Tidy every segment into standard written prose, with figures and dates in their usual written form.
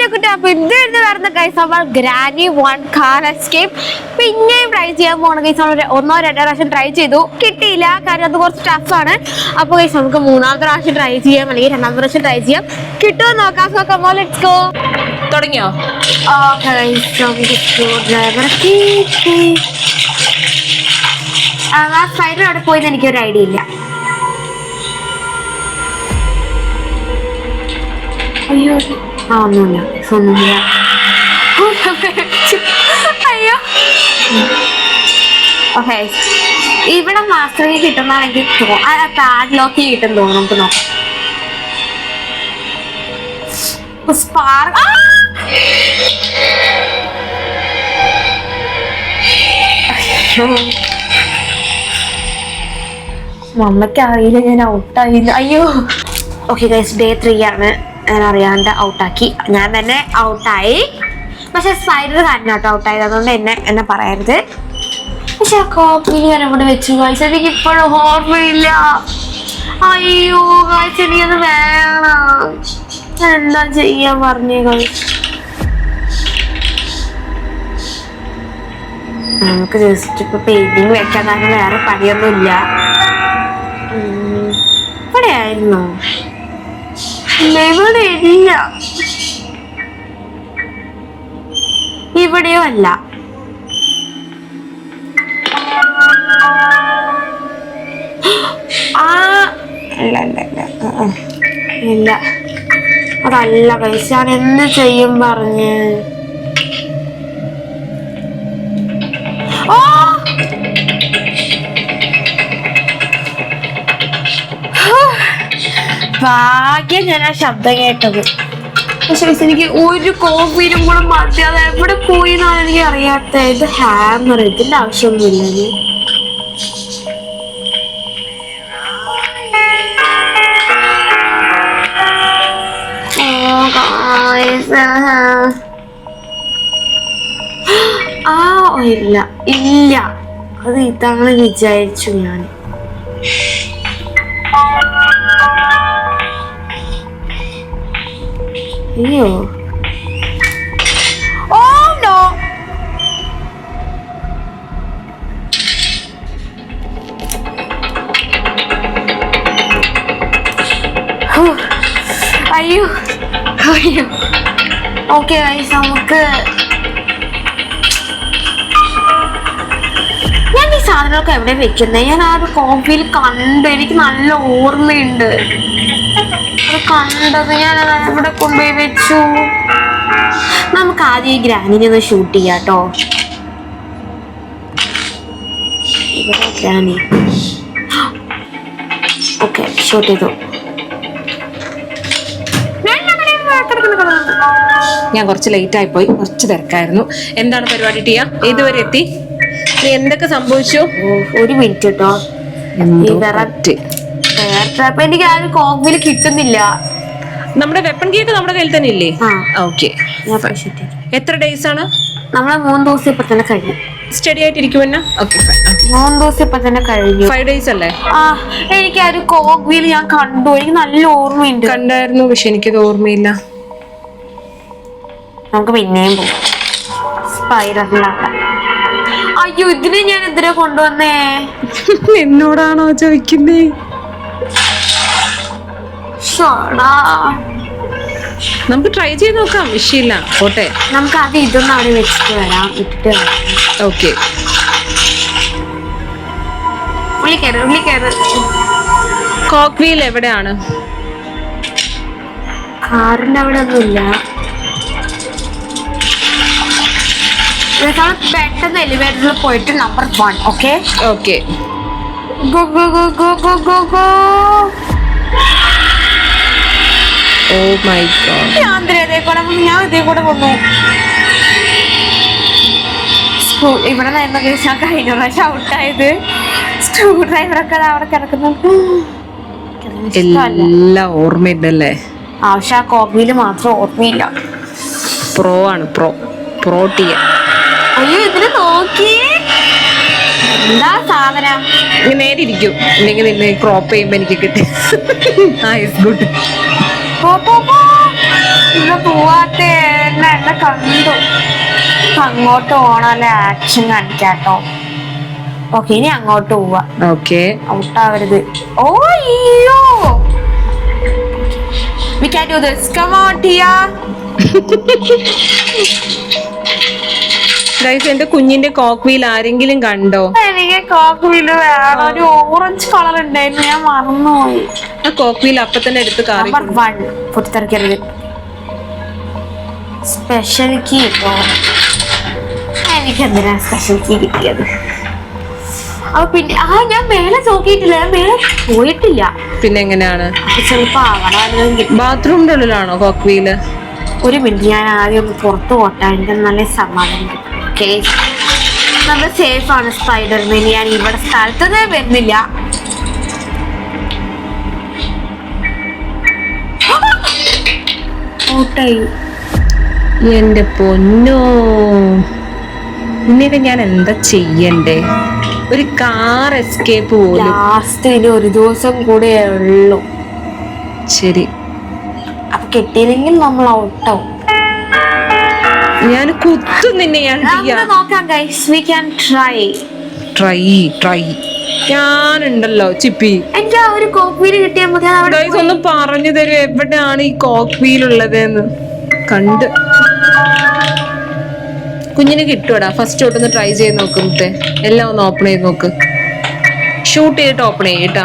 അപ്പൊ ഇത് വരുന്ന ഗൈസ് നമ്മൾ ഗ്രാനി 1 കാർ എസ്കേപ്പ് പിന്നെയും ട്രൈ ചെയ്യാൻ പോകണം ഗൈസ്. നമ്മൾ 1-2 പ്രാവശ്യം ട്രൈ ചെയ്തു, കിട്ടിയില്ല, കാര്യം അത് കുറച്ച് ടഫാണ്. അപ്പൊ ഗൈസ് നമുക്ക് 3-ാമത്തെ പ്രാവശ്യം ട്രൈ ചെയ്യാം, അല്ലെങ്കിൽ 2-ാമത്തെ പ്രാവശ്യം ട്രൈ ചെയ്യാം. കിട്ടുമോ നോക്കാം. Let's go. തുടങ്ങിയോ? സ്പൈഡർ അവിടെ പോയെന്ന് എനിക്കൊരു ഐഡിയ ഇല്ല. അയ്യോ ഒന്നുമില്ല. അയ്യോ ഓക്കെ, ഇവിടെ മാസ്റ്റർ കീ കിട്ടുന്നതാണെങ്കിൽ പാഡ് ലോക്ക് കിട്ടും തോന്നുന്നു. നമുക്ക് നോക്കാം. മമ്മയ്ക്ക് അറിയില്ല ഞാൻ ഔട്ടായില്ല. അയ്യോ ഓക്കെ ഗൈസ്, ഡേ 3 ആണ്. ഞാൻ അറിയാണ്ട് ഔട്ടാക്കി, ഞാൻ തന്നെ ഔട്ടായി. പക്ഷെ സ്പൈഡർ കാരനാട്ടോ ഔട്ടായത്, അതുകൊണ്ട് എന്നെ പറയരുത്. പക്ഷെ ആ കോപ്പി ഞാൻ ഇവിടെ വെച്ചു ഗൈസ്, എനിക്ക് ഇപ്പോഴും ഓർമ്മയില്ല. അയ്യോ ഗൈസ്, എനിക്കത് വേണം. എന്താ ചെയ്യാൻ പറഞ്ഞേ ഗൈസ്? നമുക്ക് ജസ്റ്റ് ഇപ്പൊ പെയിന്റിങ് വെക്കാൻ കാരണം വേറെ പണിയൊന്നുമില്ല. ഇവിടെ ആയിരുന്നോ? ഇവിടെ ഇല്ല, ഇവിടെയോ അല്ല. ഇല്ല അതല്ല പൈസ. ഞാൻ എന്ത് ചെയ്യും പറഞ്ഞ്? ഭാഗ്യം ഞാൻ ആ ശബ്ദം കേട്ടത്. പക്ഷെ എനിക്ക് ഒരു കോപ്പിയിലും കൂടെ മാറ്റി. അത് എവിടെ പോയി എന്നാണ് എനിക്ക് അറിയാത്ത. ഇത് ഹാമർ, ഇതിന്റെ ആവശ്യമൊന്നുമില്ല. ഇല്ല ഇല്ല, അത് ഇതാണ് വിചാരിച്ചു ഞാൻ. അയ്യോ ഓ നോ, അയ്യോ അയ്യോ. ഓക്കെ ഗൈസ്, നമുക്ക് ഞാൻ ഈ സാധനങ്ങളൊക്കെ എവിടെ വെക്കുന്നത്? ഞാൻ ആ ഒരു കോപ്പിയിൽ കണ്ടു, എനിക്ക് നല്ല ഓർമ്മയുണ്ട് അത് കണ്ടത്. ഞാൻ എവിടെ കൊണ്ടുപോയി വെച്ചു? നമുക്ക് ആദ്യം ഈ ഗ്രാനിനെ ഒന്ന് ഷൂട്ട് ചെയ്യാം കേട്ടോ. ഇവിടെ ഗ്രാനി. ഓക്കെ, ഷൂട്ട് ചെയ്തു. ഞാൻ കുറച്ച് ലേറ്റ് ആയി പോയി, കുറച്ച് തിരക്കായിരുന്നു. എന്താണ് പരിപാടി ടിയ? ഇതുവരെ എത്തി? നീ എന്തൊക്കെ സംഭവിച്ചു? ഒരു മിനിറ്റ് കേട്ടോ. എനിക്ക് ആ ഒരു കോപ്പിൽ കിട്ടുന്നില്ല. നമ്മുടെ വെപ്പൺ കീ ഒക്കെ നമ്മുടെ കയ്യിൽ തന്നെ ഇല്ലേ? ഓക്കെ. എത്ര ഡേയ്സ് ആണ്? നമ്മളെ 3 ദിവസം ഇപ്പൊ തന്നെ കഴിഞ്ഞു. സ്റ്റഡി ആയിട്ടിരിക്കുമെന്ന? ഓക്കെ, 3 ദിവസം ഇപ്പൊ തന്നെ കഴിഞ്ഞു. 5 ഡേയ്സ് അല്ലേ? എനിക്ക് ആ ഒരു കോപ്പിൽ ഞാൻ കണ്ടു, എനിക്ക് നല്ല ഓർമ്മയുണ്ട്. കണ്ടായിരുന്നു, പക്ഷെ എനിക്കത് ഓർമ്മയില്ല. നമുക്ക് പിന്നെയും പോകാം സ്പൈഡറിലാണ്. അയ്യോ, ഇതിന് ഞാൻ എന്തിനാ കൊണ്ടുവന്നേ? എന്നോടാണോ ചോദിക്കുന്നേ? നമുക്ക് ട്രൈ ചെയ്ത് നോക്കാം, വിഷയമില്ല, പോട്ടെ. നമുക്ക് ആദ്യം ഇതൊന്നും അവിടെ വെച്ചിട്ട് വരാം, ഇട്ടിട്ട് വരാം. ഓക്കെ. കോക്ക് വീൽ എവിടെയാണ്? കാറിന്റെ അവിടെ ഒന്നുമില്ല. പെട്ടെന്ന് എലിവേറ്ററിൽ പോയിട്ട് number 1. Okay okay. Go go go go go go go. Oh my God. ഞാൻ ഇതേ കൂടെ വന്നു. ഇവിടെ ഞാൻ കഴിഞ്ഞ പ്രാവശ്യം ഔട്ടായത്. സ്ക്രൂ ഡ്രൈവറൊക്കെ അവിടെ കിടക്കുന്നു. എല്ലാം ഓർമ്മയുണ്ടല്ലേ? ആവശ്യം ആ കോപ്പിയിൽ മാത്രം ഓർമ്മയില്ല. പ്രോ ആണ്, പ്രോ ടിയ. അയ്യോ, ഇതിന് നോക്കി എന്താ സാധനം? നേരെ ഇരിക്കും, അല്ലെങ്കിൽ നിന്നെ ക്രോപ്പ് ചെയ്യുമ്പോ എനിക്ക് കിട്ടി. ഗുഡ്. പോവാത്തേ നമ്മളെ കണ്ടു. അങ്ങോട്ട് പോണല്ലേ ആക്ഷൻ കാണിക്കാട്ടോ. ഓക്കെ, ഇനി അങ്ങോട്ട് പോവാ. ഓക്കെ, ഔട്ടാവരുത്. ഓ അയ്യോ, we can do this. Come on Tia. Guys, എന്റെ കുഞ്ഞിന്റെ കോക്ക് വീൽ ആരെങ്കിലും കണ്ടോ? എനിക്ക് കോക്ക് വീല് വേണം. ഒരു ഓറഞ്ച് കളർ ഉണ്ടായിരുന്നു, ഞാൻ മറന്നുപോയി. ആ കോക്ക് വീൽ അപ്പൊ തന്നെ എടുത്ത് കാറി. നമ്പർ 1 പൊട്ടിത്തെറിക്കരുത്. സ്പെഷ്യൽ കീ കിട്ടോ? എനിക്ക് എന്തിനാ സ്പെഷ്യൽ കീ കിട്ടിയത്? അപ്പൊ പിന്നെ ഞാൻ മേലെ നോക്കിയിട്ടില്ല, ഞാൻ മേലെ പോയിട്ടില്ല. പിന്നെ എങ്ങനെയാണ്? ചിലപ്പോ അവിടെ ബാത്റൂമിന്റെ ഉള്ളിലാണോ കോക്ക് വീല്? ഒരു മിനിറ്റ്, ഞാൻ ആദ്യം ഒന്ന് പുറത്ത് പോട്ടെ. എനിക്ക് നല്ല സമാധാനം കിട്ടും. ഓക്കെ, നമ്മൾ സേഫ് ആണ് സ്പൈഡർമാൻ. ഞാൻ ഇവിടെ സ്ഥലത്തൊന്നും വരുന്നില്ല. ഔട്ടായി. എന്റെ പൊന്നോ, ഇനിയൊക്കെ ഞാൻ എന്താ ചെയ്യണ്ടേ? ഒരു കാർ എസ്കേപ്പ് പോലും. ലാസ്റ്റ് ഇനി ഒരു ദിവസം കൂടെ ഉള്ളൂ. ശരി, അപ്പൊ കിട്ടിയില്ലെങ്കിൽ നമ്മൾ ഔട്ടാവും. ഞാൻ കുത്തും നിന്നെ. നോക്കാം guys, we can try. Try ഞാനുണ്ടല്ലോ ചിപ്പി. എനിക്ക് ആ ഒരു കോക്ക് വീല് കിട്ടിയാൽ മതി. ഗൈസ്, ഒന്ന് പറഞ്ഞു തരൂ, എവിടെയാണ് ഈ കോക്ക് വീൽ ഉള്ളതെന്ന്? കണ്ട് കുഞ്ഞിന് കിട്ടുവാടാ. ഫസ്റ്റ് തൊട്ടൊന്ന് ട്രൈ ചെയ്ത് നോക്കുന്നേ. എല്ലാം ഒന്ന് ഓപ്പൺ ചെയ്ത് നോക്ക്. ഷൂട്ട് ചെയ്തിട്ട് ഓപ്പൺ ചെയ്യട്ടാ.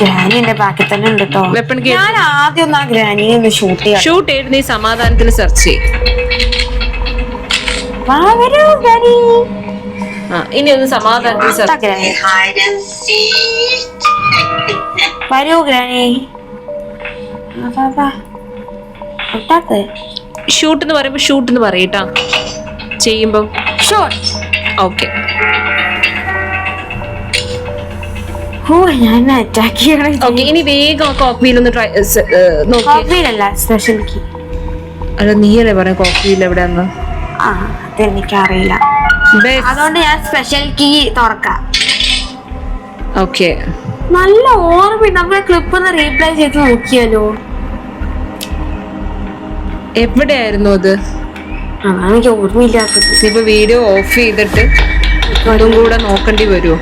ഗ്രാനി എന്റെ ബാക്കിൽ തന്നെ ഉണ്ട് കേട്ടോ. വെപ്പൺ ഞാൻ ആദ്യം ഒന്ന് ആ ഗ്രാനിയെ ഒന്ന് ഷൂട്ട് ചെയ്ത് നീ സമാധാനത്തിൽ സെർച്ച് ചെയ്യും. ഇനി ഒന്ന് സമാധാനത്തിൽ സെർച്ച്. വരൂ ഗ്രാനി. ഷൂട്ട് എന്ന് പറയുമ്പോ ഷൂട്ട് എന്ന് പറയട്ടാ. ചെയ്യുമ്പോ ഓക്കെ. ഞാൻ അറ്റാക്ക് ചെയ്യണം. ഓക്കെ, ഇനി വേഗം കോക്ക് വീൽ ഒന്ന് ട്രൈ നോക്കിയില്ല. സ്പെഷ്യൽ കീ അല്ല, നീയല്ലേ പറയാ കോക്ക് വീൽ എവിടെയാന്ന്? അതെനിക്കറിയില്ല, അതുകൊണ്ട് ഞാൻ സ്പെഷ്യൽ കീ തുറക്കാം. ഓക്കെ, നല്ല ഓർമ്മ. നമ്മളെ ക്ലിപ്പ് ഒന്ന് റീപ്ലൈ ചെയ്ത് നോക്കിയാലോ? എവിടെയായിരുന്നു അത്? എനിക്ക് ഓർമ്മയില്ലാത്തത്. ഇപ്പൊ വീഡിയോ ഓഫ് ചെയ്തിട്ട് അതും കൂടെ നോക്കേണ്ടി വരുമോ?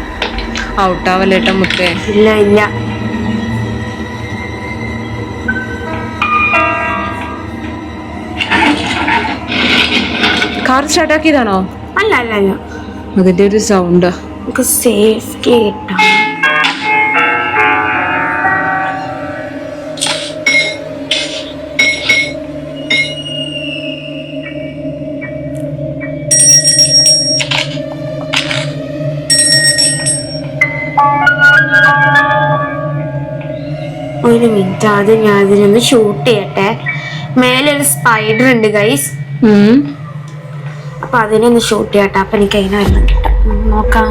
ഔട്ടാവല്ലേട്ടാ മുത്തേ. ഇല്ല. കാർ സ്റ്റാർട്ടാക്കിയതാണോ? അല്ല. അതിന്റെ ഒരു സൗണ്ടാ. നമുക്ക് സേഫ്റ്റി കിട്ടാം. ഒരു മിനിറ്റ്, ആദ്യം ഞാൻ അതിനൊന്ന് ഷൂട്ട് ചെയ്യട്ടെ. മേലെ ഒരു സ്പൈഡർ ഉണ്ട് ഗൈസ്. അപ്പൊ അതിനൊന്ന് ഷൂട്ട് ചെയ്യട്ടെ. അപ്പൊ എനിക്ക് അതിനെ വരണം കിട്ടാം. നോക്കാം.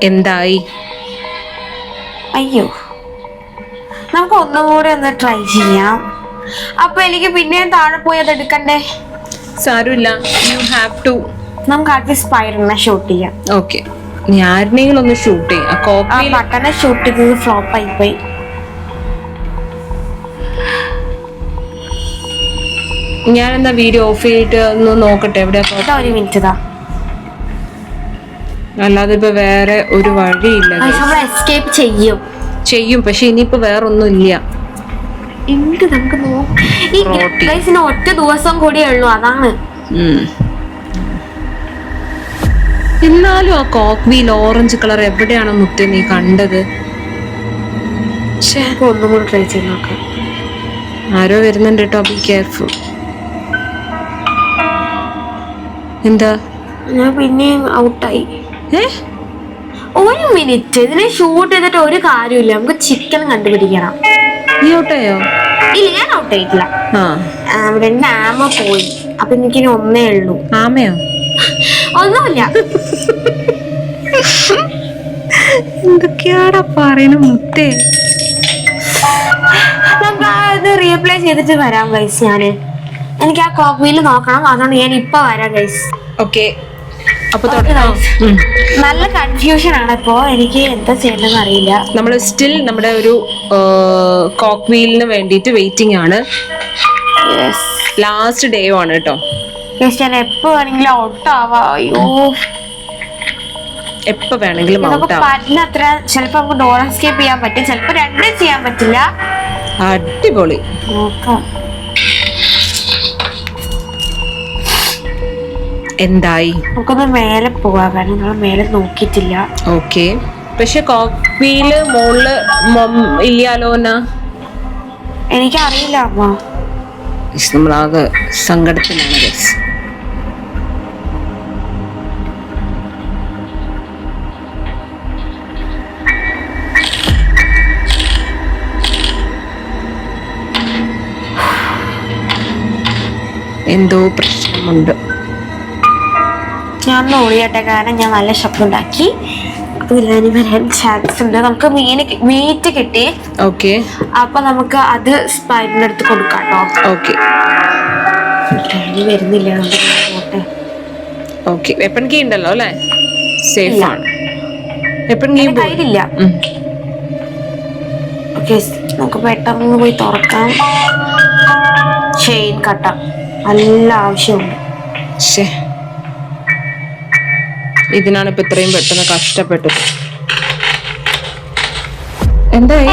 എന്തായി? അയ്യോ, നമുക്ക് ഒന്നും കൂടെ ഒന്ന് ട്രൈ ചെയ്യാം. അപ്പൊ എനിക്ക് പിന്നെയും താഴെ പോയി അത് എടുക്കണ്ടേ? സാരമില്ല, യു ഹാവ് ടു. നമുക്ക് ആദ്യം സ്പൈഡറിനെ ഷൂട്ട് ചെയ്യാം. ഓക്കെ, ആരുടെയെങ്കിലും ഒന്ന് ഷൂട്ട് ചെയ്യാം. ബട്ടനെ ഷൂട്ട് ചെയ്തത് ഫ്ലോപ്പ് ആയി പോയി. ഞാൻ എന്താ വീഡിയോ ഓഫ് ചെയ്തിട്ട് ഒന്ന് നോക്കട്ടെ എവിടെയാ. ഒരു മിനിറ്റ്. അല്ലാതെ ഇപ്പൊ വേറെ ഒരു വഴിയില്ല. നമ്മൾ എസ്കേപ്പ് ചെയ്യും, പക്ഷെ ഇനിയിപ്പോ വേറെ ഒന്നും ഇല്ല. നമുക്ക് ഒറ്റ ദിവസം കൂടിയേ ഉള്ളൂ, അതാണ്. എന്നാലും ആ കോക്ക് വീൽ ഓറഞ്ച് കളർ എവിടെയാണോ മുത്തേ നീ കണ്ടത്? ഒന്നും കൂടി ട്രൈ ചെയ്ത് നോക്കാം. ആരോ വരുന്നുണ്ട് കേട്ടോ, ബി കെയർഫുൾ. എന്താ? ഞാൻ പിന്നെയും ഔട്ടായി. ഒരു മിനിറ്റ്, ഇതിനെ ഷൂട്ട് ചെയ്തിട്ട് ഒരു കാര്യമില്ല. നമുക്ക് ചിക്കൻ കണ്ടുപിടിക്കണം. നീ ഔട്ടായോ? ഇല്ല, ഞാൻ ഔട്ടായിട്ടില്ല. രണ്ട് ആമ പോയി. അപ്പൊ എനിക്കിനി ഒന്നേ ഉള്ളൂ. ആമയോ? ഒന്നുമില്ല. എന്തൊക്കെയാടാ പറയണ മുത്തേ. നമുക്ക് റീപ്ലേ ചെയ്തിട്ട് വരാം ഗൈസ്. എനിക്ക് ആ കോക്ക് വീല് നോക്കണം, അതുകൊണ്ട് ഞാൻ ഇപ്പൊ വരാം ഗൈസ്. ഓക്കെ, അപ്പൊ നല്ല കൺഫ്യൂഷൻ ആണ് ഇപ്പോ, എനിക്ക് എന്താ ചെയ്യണമെന്ന് അറിയില്ല. നമ്മൾ സ്റ്റിൽ നമ്മുടെ ഒരു കോക്ക് വീലിന് വേണ്ടിയിട്ട് വെയിറ്റിംഗ് ആണ്. ലാസ്റ്റ് ഡേ ആണ് കേട്ടോ. ഞാൻ എപ്പോ വേണമെങ്കിലും ഔട്ട് ആവാ. അയ്യോ, എപ്പോ വേണമെങ്കിലും പറ്റുന്നത്ര ചിലപ്പോ നമുക്ക് ഡോർ എസ്കേപ്പ് ചെയ്യാൻ പറ്റും, ചിലപ്പോ രണ്ടും ചെയ്യാൻ പറ്റില്ല. അടിപൊളി. നോക്കാം എന്തായി. നമുക്കൊന്ന് മേലെ പോവാ, കാരണം നമ്മൾ മേലെ നോക്കിയിട്ടില്ല. ഓക്കെ, പക്ഷെ കോക്ക് വീല് മോളില് ഇല്ലാലോന്നാ എനിക്കറിയില്ല അമ്മ. നമ്മളാകെ സങ്കടത്തിലാണ് ഗൈസ്. എന്തോ പ്രശ്നമുണ്ട്. ഞാൻ ഓടിയട്ടെ, കാരണം ഞാൻ നല്ല ശബ്ദം ഉണ്ടാക്കി. ബിരിയാണി വരാൻ ചാൻസ് ഉണ്ട്. നമുക്ക് മീറ്റ് കിട്ടി. ഓക്കെ, അപ്പൊ നമുക്ക് അത് സ്പൈഡിന്റെ അടുത്ത് കൊടുക്കാം കേട്ടോ. ഓക്കെ, ബിരിയാണി വരുന്നില്ല. പോട്ടെ. ഓക്കെ, വെപ്പൺ കീ ഉണ്ടല്ലോ അല്ലേ? സേഫ് ആണ്. വെപ്പൺ കീ കയ്യിലില്ല. ഓക്കെ, നമുക്ക് പെട്ടെന്ന് പോയി തുറക്കാം. ചെയിൻ കട്ട നല്ല ആവശ്യമുണ്ട്. ഇതിനാണ് ഇപ്പൊ ഇത്രയും പെട്ടെന്ന് കഷ്ടപ്പെട്ടത്. എന്തായി?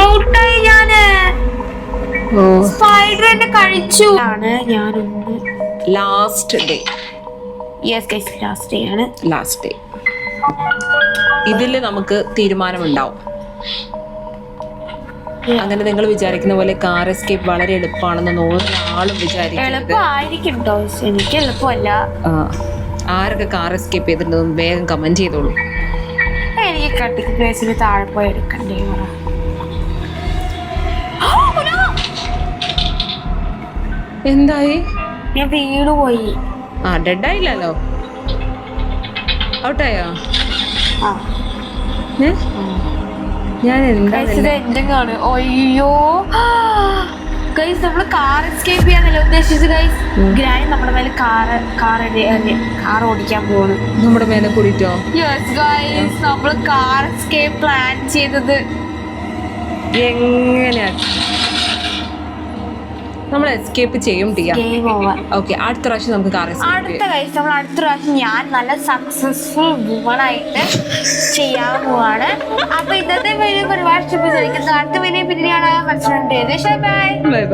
ഞാന് സ്പൈഡർ എന്നെ കഴിച്ചു. ഞാനൊന്ന് last day. Yes guys, last day ആണ്. Last day. ഇതില് നമുക്ക് തീരുമാനമുണ്ടാവും. അങ്ങനെ നിങ്ങൾ വിചാരിക്കുന്ന പോലെ കാർ എസ്കേപ്പ് വളരെ എളുപ്പമാണെന്ന് ഒരാളും വിചാരിക്കും. എളുപ്പമായിരിക്കും കേട്ടോ, എനിക്ക് എളുപ്പമല്ല. ആരൊക്കെ കാർ എസ്കേപ്പ് ചെയ്തിട്ടുണ്ടെന്നും വേഗം കമന്റ് ചെയ്തോളൂ. എനിക്ക് കട്ടിക്ക് പ്ലേസിന് താഴെ പോയി എടുക്കണ്ടേ. എന്തായി? ഞാൻ വീണു പോയി. ഡെഡ് ആയില്ലല്ലോ. ഔട്ടായോ? ഞാൻ എന്താണ്? അയ്യോ ഗൈസ്, നമ്മള് കാർ എസ്കേപ്പ് ചെയ്യാന്നല്ലേ ഉദ്ദേശിച്ചത് ഗൈസ്. ഗ്രാനി നമ്മുടെ മേലെ കാർ ഓടിക്കാൻ പോണു. നമ്മുടെ മേലെ കൂടിട്ടോ? യെസ് ഗൈസ്, നമ്മള് കാർ എസ്കേപ്പ് പ്ലാൻ ചെയ്തത്. എങ്ങനെയാ നമ്മൾ എസ്കേപ്പ് ചെയ്യും? ഓക്കെ, അടുത്ത പ്രാവശ്യം നമുക്ക് കാർ അടുത്ത പ്രാവശ്യം ഞാൻ നല്ല സക്സസ്ഫുൾ വുമണായിട്ട് ചെയ്യാൻ പോവാണ്. അപ്പൊ ഇന്നത്തെ വീഡിയോ ഒരുപാട് ഇഷ്ടപ്പെട്ടിരിക്കുന്നത്. അടുത്ത വീഡിയോ പിന്നീട് മനസ്സിലുണ്ട്. ബൈ.